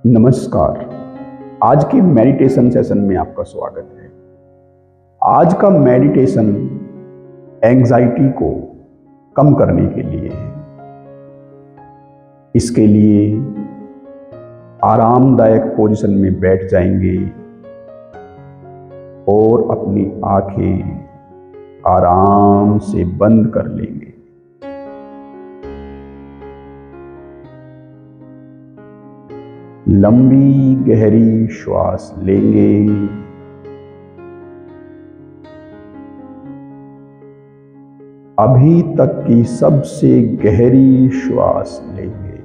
नमस्कार। आज के मेडिटेशन सेशन में आपका स्वागत है। आज का मेडिटेशन एंजाइटी को कम करने के लिए है। इसके लिए आरामदायक पोजीशन में बैठ जाएंगे और अपनी आंखें आराम से बंद कर लेंगे। लंबी गहरी श्वास लेंगे। अभी तक की सबसे गहरी श्वास लेंगे।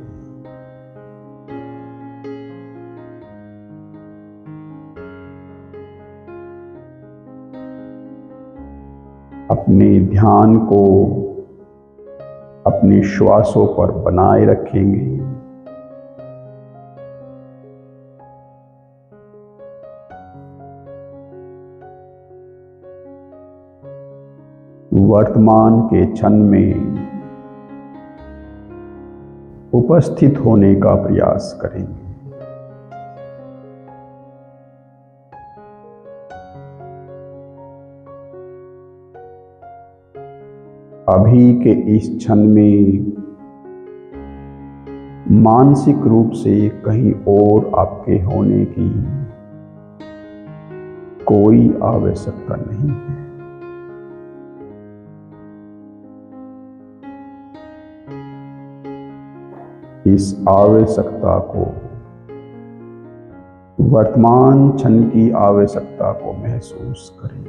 अपने ध्यान को अपने श्वासों पर बनाए रखेंगे। वर्तमान के क्षण में उपस्थित होने का प्रयास करेंगे। अभी के इस क्षण में मानसिक रूप से कहीं और आपके होने की कोई आवश्यकता नहीं है। इस आवश्यकता को, वर्तमान क्षण की आवश्यकता को महसूस करें।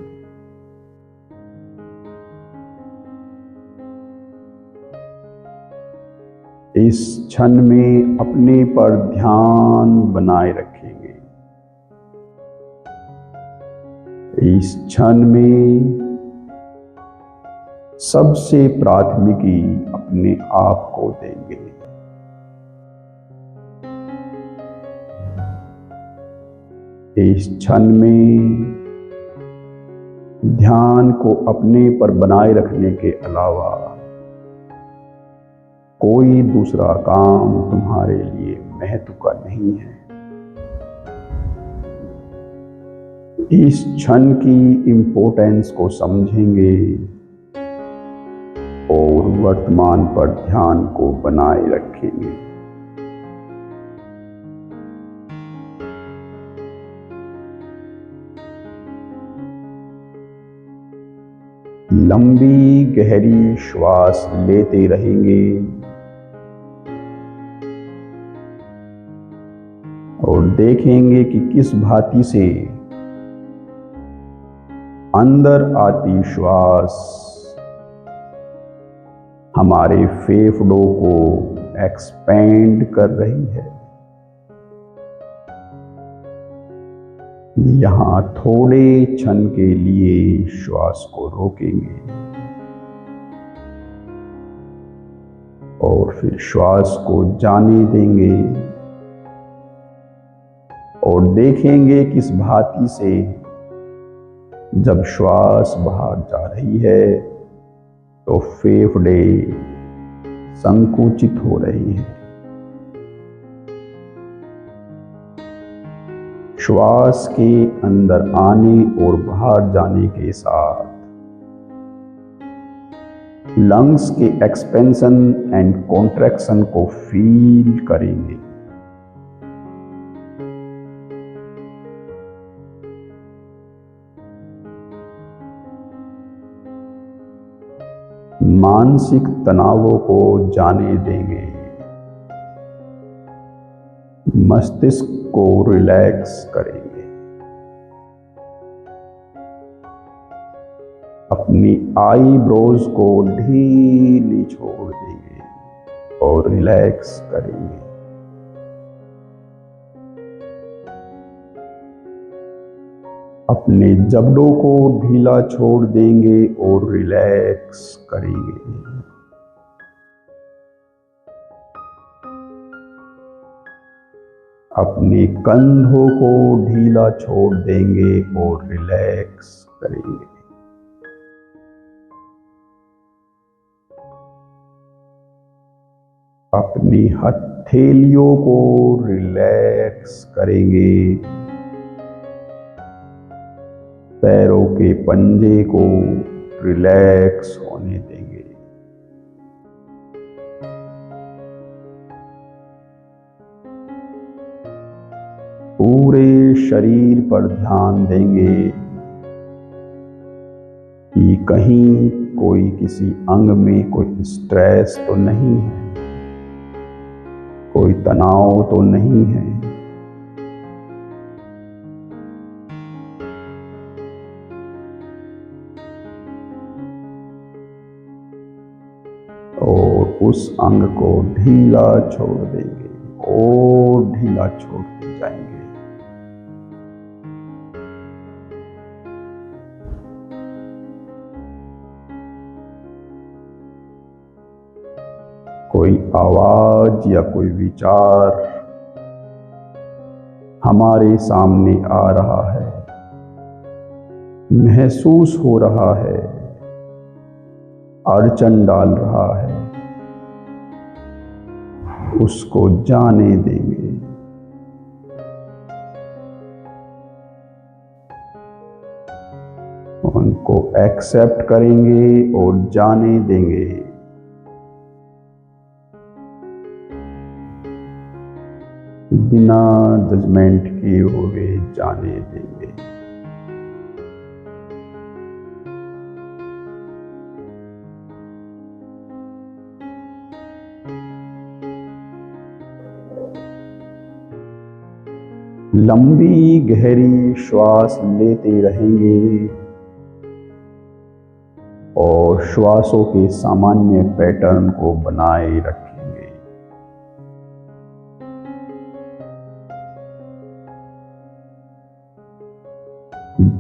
इस क्षण में अपने पर ध्यान बनाए रखेंगे। इस क्षण में सबसे प्राथमिकी अपने आप को देंगे। इस क्षण में ध्यान को अपने पर बनाए रखने के अलावा कोई दूसरा काम तुम्हारे लिए महत्व का नहीं है। इस क्षण की इंपॉर्टेंस को समझेंगे और वर्तमान पर ध्यान को बनाए रखेंगे। लंबी गहरी श्वास लेते रहेंगे और देखेंगे कि किस भांति से अंदर आती श्वास हमारे फेफड़ों को एक्सपेंड कर रही है। यहाँ थोड़े क्षण के लिए श्वास को रोकेंगे और फिर श्वास को जाने देंगे और देखेंगे किस भांति से जब श्वास बाहर जा रही है तो फेफड़े संकुचित हो रहे हैं। श्वास के अंदर आने और बाहर जाने के साथ लंग्स के एक्सपेंशन एंड कॉन्ट्रैक्शन को फील करेंगे। मानसिक तनावों को जाने देंगे। मस्तिष्क को रिलैक्स करेंगे। अपनी आईब्रोज को ढीली छोड़ देंगे और रिलैक्स करेंगे। अपने जबड़ों को ढीला छोड़ देंगे और रिलैक्स करेंगे। अपने कंधों को ढीला छोड़ देंगे और रिलैक्स करेंगे। अपनी हथेलियों को रिलैक्स करेंगे, पैरों के पंजे को रिलैक्स होने देंगे। पूरे शरीर पर ध्यान देंगे कि कहीं कोई किसी अंग में कोई स्ट्रेस तो नहीं है, कोई तनाव तो नहीं है। और उस अंग को ढीला छोड़ देंगे और ढीला छोड़ते जाएंगे। कोई आवाज या कोई विचार हमारे सामने आ रहा है, महसूस हो रहा है, अड़चन डाल रहा है, उसको जाने देंगे। उनको एक्सेप्ट करेंगे और जाने देंगे। बिना जजमेंट किए हुए जाने देंगे। लंबी गहरी श्वास लेते रहेंगे और श्वासों के सामान्य पैटर्न को बनाए रखेंगे।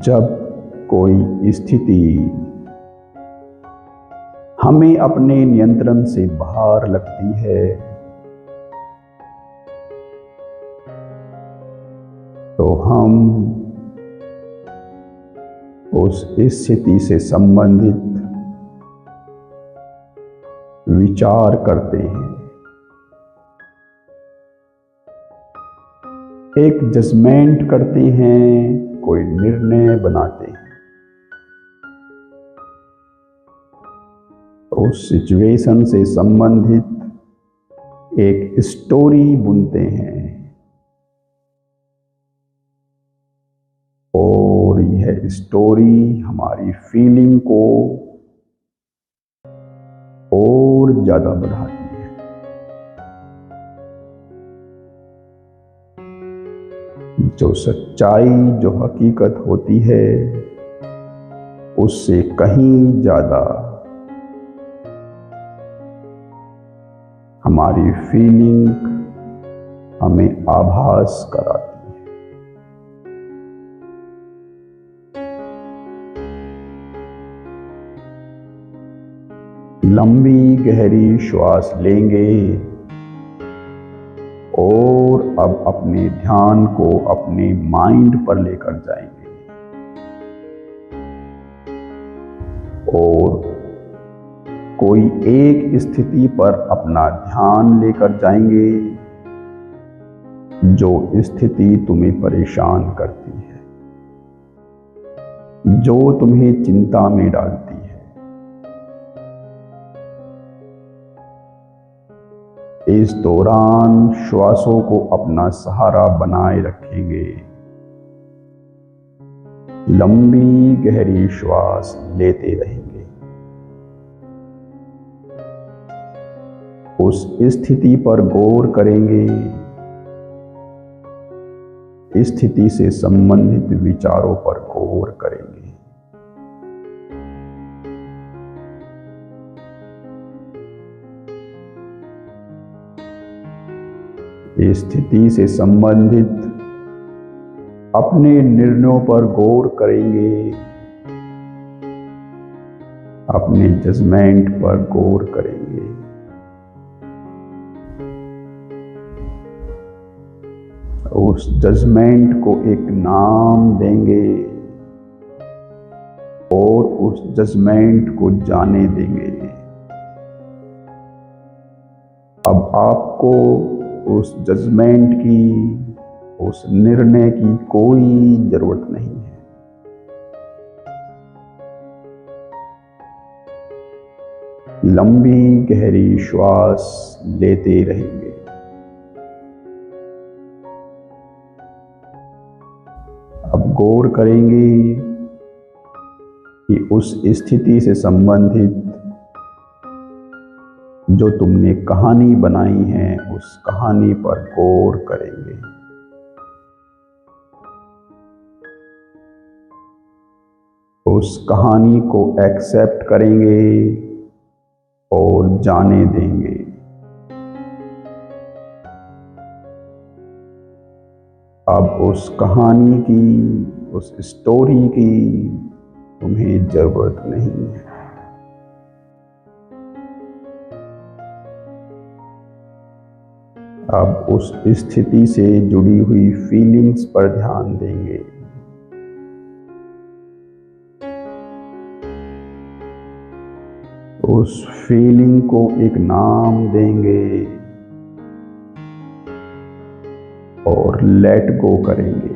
जब कोई स्थिति हमें अपने नियंत्रण से बाहर लगती है तो हम उस स्थिति से संबंधित विचार करते हैं, एक जजमेंट करते हैं, कोई निर्णय बनाते हैं, उस सिचुएशन से संबंधित एक स्टोरी बुनते हैं और यह स्टोरी हमारी फीलिंग को और ज्यादा बढ़ाती है। जो सच्चाई, जो हकीकत होती है, उससे कहीं ज्यादा हमारी फीलिंग हमें आभास कराती है। लंबी गहरी श्वास लेंगे और अब अपने ध्यान को अपने माइंड पर लेकर जाएंगे और कोई एक स्थिति पर अपना ध्यान लेकर जाएंगे जो स्थिति तुम्हें परेशान करती है, जो तुम्हें चिंता में डालती है। इस दौरान श्वासों को अपना सहारा बनाए रखेंगे। लंबी गहरी श्वास लेते रहेंगे। उस स्थिति पर गौर करेंगे, स्थिति से संबंधित विचारों पर गौर करेंगे। स्थिति से संबंधित अपने निर्णयों पर गौर करेंगे, अपने जजमेंट पर गौर करेंगे। उस जजमेंट को एक नाम देंगे और उस जजमेंट को जाने देंगे। अब आपको उस जजमेंट की, उस निर्णय की कोई जरूरत नहीं है। लंबी गहरी श्वास लेते रहेंगे। अब गौर करेंगे कि उस स्थिति से संबंधित जो तुमने कहानी बनाई है, उस कहानी पर गौर करेंगे। उस कहानी को एक्सेप्ट करेंगे और जाने देंगे। अब उस कहानी की, उस स्टोरी की तुम्हें जरूरत नहीं है। अब उस स्थिति से जुड़ी हुई फीलिंग्स पर ध्यान देंगे। उस फीलिंग को एक नाम देंगे और लेट गो करेंगे,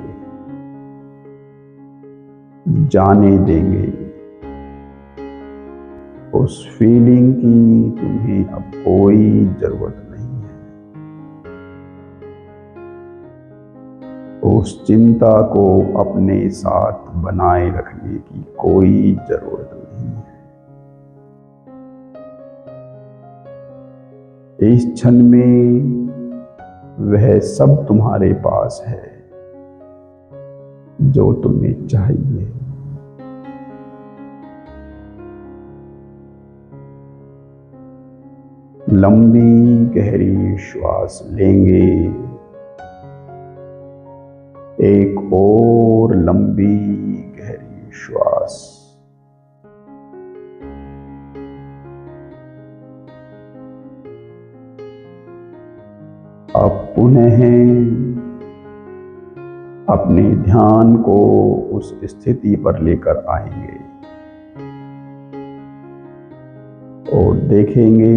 जाने देंगे। उस फीलिंग की तुम्हें अब कोई जरूरत नहीं है। उस चिंता को अपने साथ बनाए रखने की कोई जरूरत नहीं है। इस क्षण में वह सब तुम्हारे पास है जो तुम्हें चाहिए। लंबी गहरी श्वास लेंगे। एक और लंबी गहरी श्वास। अब पुनः अपने ध्यान को उस स्थिति पर लेकर आएंगे और देखेंगे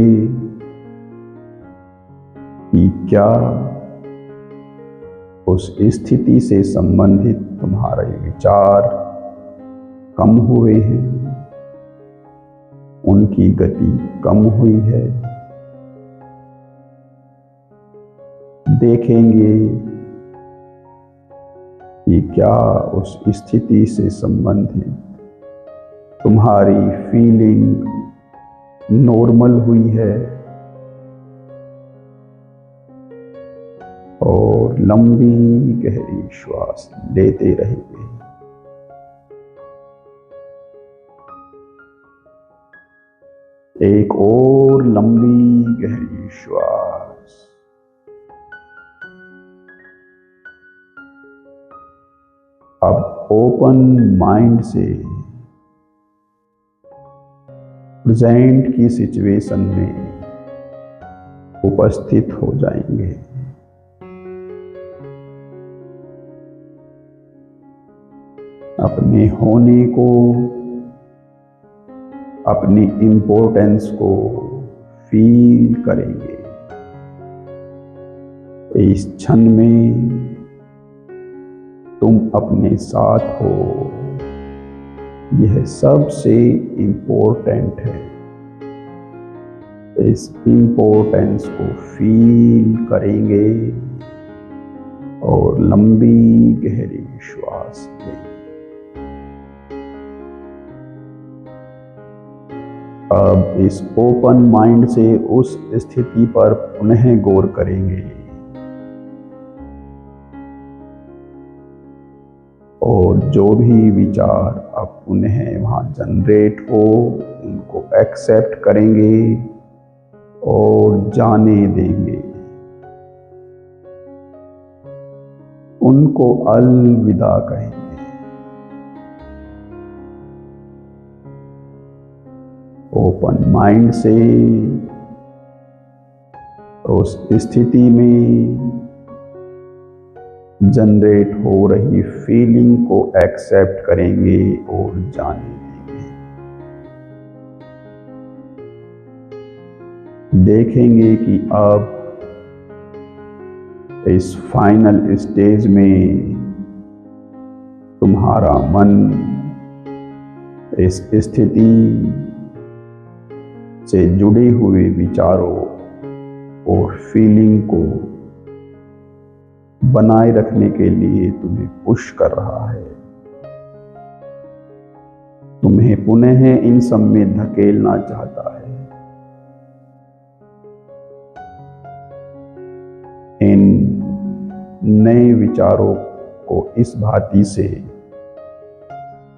कि क्या उस स्थिति से संबंधित तुम्हारे विचार कम हुए हैं, उनकी गति कम हुई है। देखेंगे कि क्या उस स्थिति से संबंधित तुम्हारी फीलिंग नॉर्मल हुई है। और लंबी गहरी श्वास लेते रहेंगे। एक और लंबी गहरी श्वास। अब ओपन माइंड से प्रेजेंट की सिचुएशन में उपस्थित हो जाएंगे। अपने होने को, अपनी इम्पोर्टेंस को फील करेंगे। इस क्षण में तुम अपने साथ हो, यह सबसे इम्पोर्टेंट है। इस इम्पोर्टेंस को फील करेंगे और लंबी गहरी श्वास लेंगे। अब इस ओपन माइंड से उस स्थिति पर पुनः गौर करेंगे और जो भी विचार अब पुनः वहाँ जनरेट हो, उनको एक्सेप्ट करेंगे और जाने देंगे। उनको अलविदा कहेंगे। ओपन माइंड से उस स्थिति में जनरेट हो रही फीलिंग को एक्सेप्ट करेंगे और जाने देंगे। देखेंगे कि अब इस फाइनल स्टेज में तुम्हारा मन इस स्थिति से जुड़े हुए विचारों और फीलिंग को बनाए रखने के लिए तुम्हें पुश कर रहा है, तुम्हें पुनः इन सब में धकेलना चाहता है। इन नए विचारों को इस भांति से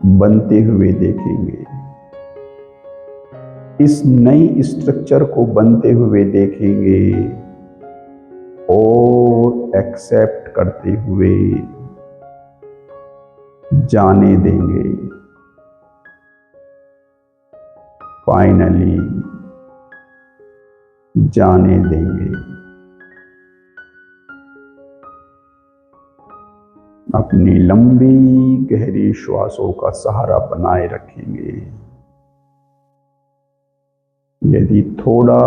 बनते हुए देखेंगे, इस नई स्ट्रक्चर को बनते हुए देखेंगे और एक्सेप्ट करते हुए जाने देंगे। फाइनली जाने देंगे। अपनी लंबी गहरी श्वासों का सहारा बनाए रखेंगे। यदि थोड़ा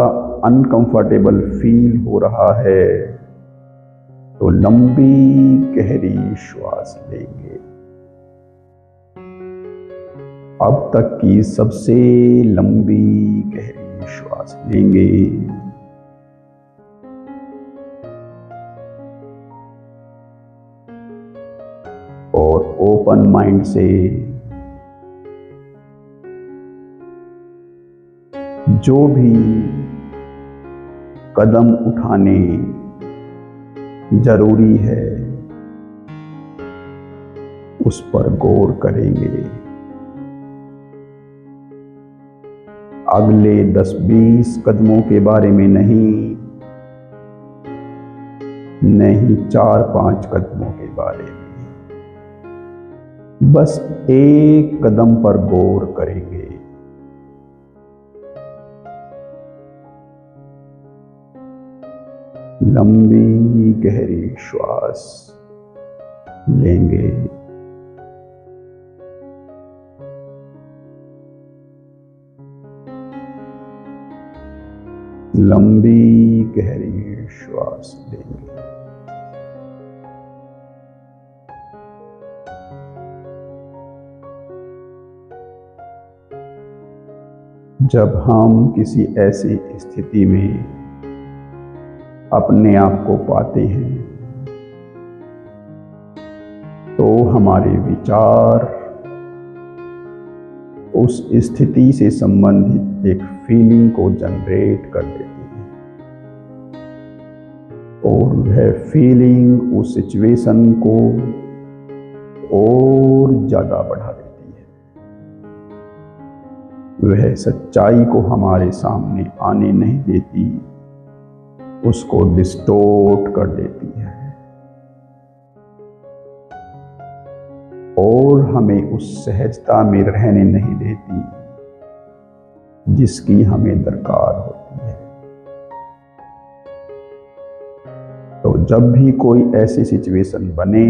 अनकंफर्टेबल फील हो रहा है तो लंबी गहरी श्वास लेंगे। अब तक की सबसे लंबी गहरी श्वास लेंगे। और ओपन माइंड से जो भी कदम उठाने जरूरी है उस पर गौर करेंगे। अगले 10-20 कदमों के बारे में नहीं 4-5 कदमों के बारे में, बस एक कदम पर गौर करेंगे। लंबी गहरी श्वास लेंगे। लंबी गहरी श्वास लेंगे। जब हम किसी ऐसी स्थिति में अपने आप को पाते हैं तो हमारे विचार उस स्थिति से संबंधित एक फीलिंग को जनरेट कर देते हैं और वह फीलिंग उस सिचुएशन को और ज्यादा बढ़ा देती है, वह सच्चाई को हमारे सामने आने नहीं देती, उसको डिस्टोर्ट कर देती है और हमें उस सहजता में रहने नहीं देती जिसकी हमें दरकार होती है। तो जब भी कोई ऐसी सिचुएशन बने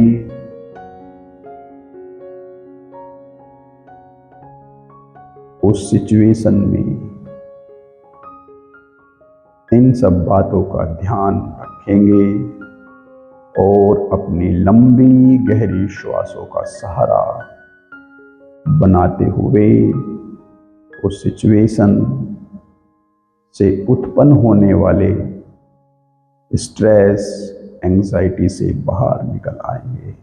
उस सिचुएशन में इन सब बातों का ध्यान रखेंगे और अपनी लंबी गहरी श्वासों का सहारा बनाते हुए उस सिचुएशन से उत्पन्न होने वाले स्ट्रेस, एंजाइटी से बाहर निकल आएंगे।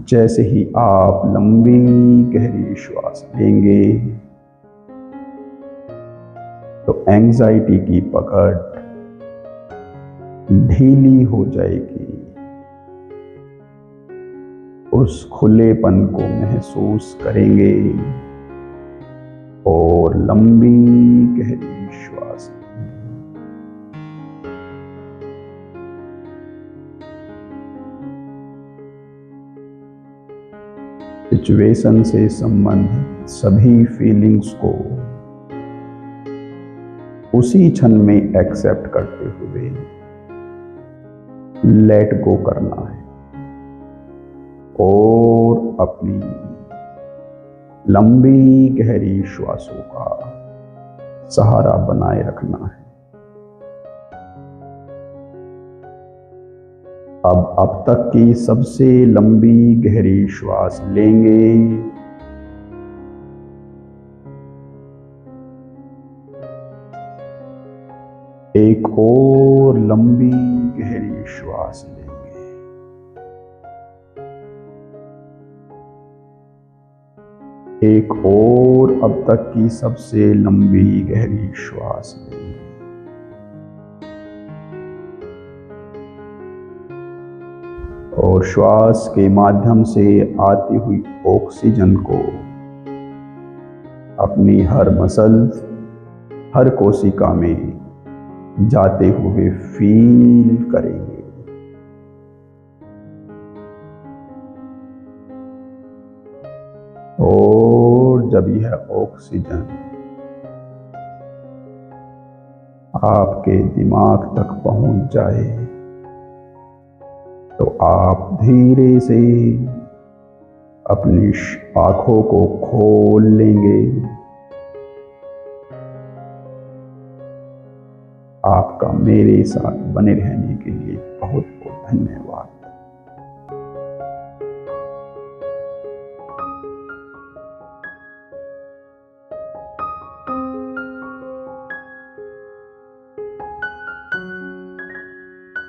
जैसे ही आप लंबी गहरी श्वास लेंगे तो एंजाइटी की पकड़ ढीली हो जाएगी। उस खुलेपन को महसूस करेंगे और लंबी गहरी श्वास सिचुएशन से संबंधित सभी फीलिंग्स को उसी क्षण में एक्सेप्ट करते हुए लेट गो करना है और अपनी लंबी गहरी श्वासों का सहारा बनाए रखना है। अब तक की सबसे लंबी गहरी श्वास लेंगे। एक और लंबी गहरी श्वास लेंगे। एक और अब तक की सबसे लंबी गहरी श्वास लेंगे। और श्वास के माध्यम से आती हुई ऑक्सीजन को अपनी हर मसल, हर कोशिका में जाते हुए फील करेंगे। और जब यह ऑक्सीजन आपके दिमाग तक पहुंच जाए तो आप धीरे से अपनी आंखों को खोल लेंगे। आपका मेरे साथ बने रहने के लिए बहुत बहुत धन्यवाद।